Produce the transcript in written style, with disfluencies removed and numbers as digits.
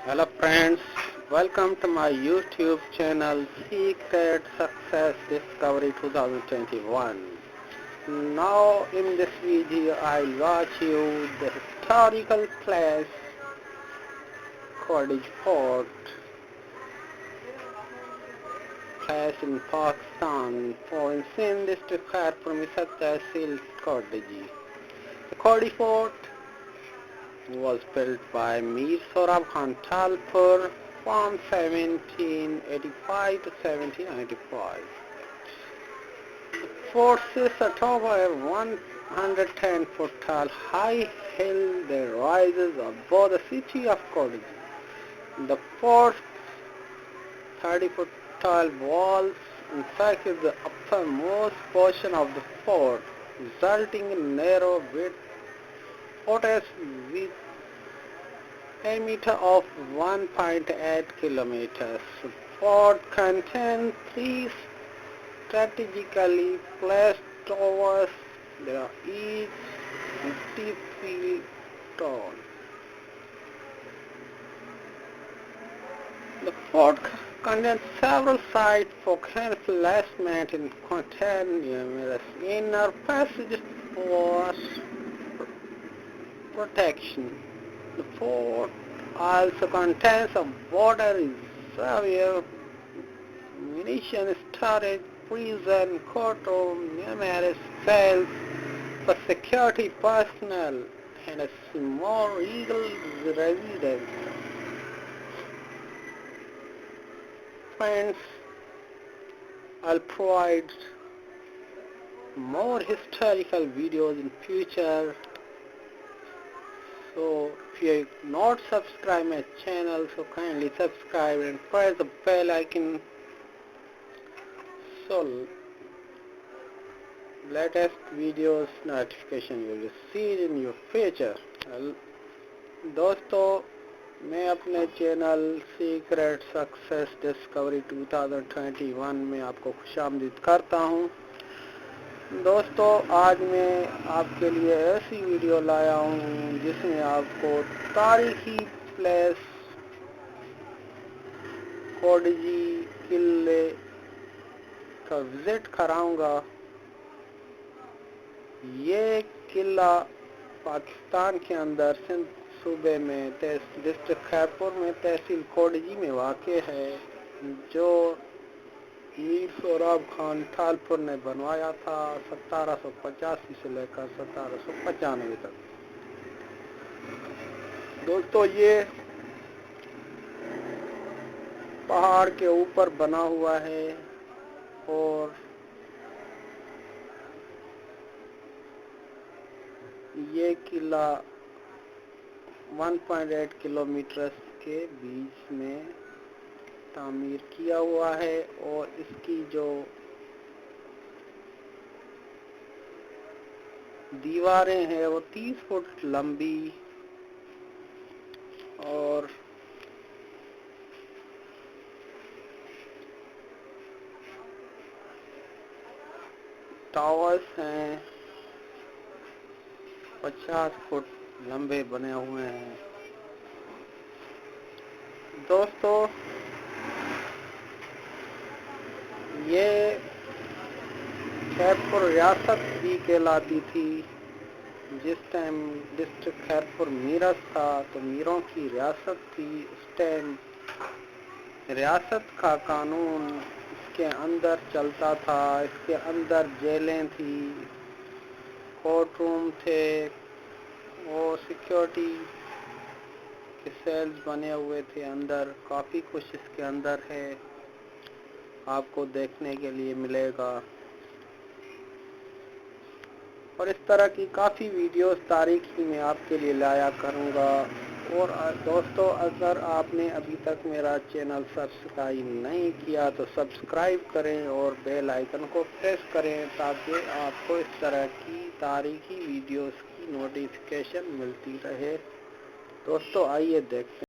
Hello friends, welcome to my YouTube channel Secret Success Discovery 2021. Now in this video I'll watch you the historical place Kot Diji Fort, place in Pakistan, province Sindh, district Khairpur, Tehsil Kot Diji. The Kot Diji Fort was built by Mir Sohrab Khan Talpur from 1785 to 1795. The fort sits atop a 110-foot tall high hill that rises above the city of Kot Diji. The fort's 30-foot tall walls encircle the uppermost portion of the fort, resulting in narrow width fortress with diameter of 1.8 kilometers. The fort contains three strategically placed towers that are each 50 feet tall. The fort contains several sites for concealment and contain numerous inner passages for protection. The fort also contains a water reservoir, munition storage, prison, courtroom, numerous cells for security personnel, and a small regal residence. Friends, I'll provide more historical videos in future. So if you have not subscribed my channel, so kindly subscribe and press the bell icon so latest videos notification you will receive in your future. दोस्तों, मैं अपने channel secret success discovery 2021 में आपको खुशामदीद करता हूँ। दोस्तों, आज मैं आपके लिए ऐसी वीडियो लाया हूँ जिसमें आपको तारीखी प्लेस कोट डिजी किले का विजिट कराऊंगा। ये किला पाकिस्तान के अंदर सिंध सूबे में डिस्ट्रिक्ट खैरपुर में तहसील कोट डिजी में वाक़ है, जो मीर सोहराब खान ठालपुर ने बनवाया था 1785 से लेकर 1795 तक। दोस्तों, ये पहाड़ के ऊपर बना हुआ है और ये किला 1.8 किलोमीटर के बीच में तामीर किया हुआ है और इसकी जो दीवारें हैं वो 30 फुट लंबी और टावर्स हैं 50 फुट लंबे बने हुए हैं। दोस्तों, ये खैरपुर रियासत भी कहलाती थी। जिस टाइम डिस्ट्रिक्ट खैरपुर मीरस था तो मीरों की रियासत थी। उस टाइम रियासत का कानून इसके अंदर चलता था। इसके अंदर जेलें थी, कोर्ट रूम थे और सिक्योरिटी के सेल्स बने हुए थे। अंदर काफ़ी कुछ इसके अंदर है, आपको देखने के लिए मिलेगा। और इस तरह की काफ़ी वीडियोस तारीखी में आपके लिए लाया करूँगा। और दोस्तों, अगर आपने अभी तक मेरा चैनल सब्सक्राइब नहीं किया तो सब्सक्राइब करें और बेल आइकन को प्रेस करें ताकि आपको इस तरह की तारीखी वीडियोस की नोटिफिकेशन मिलती रहे। दोस्तों, आइए देखते हैं।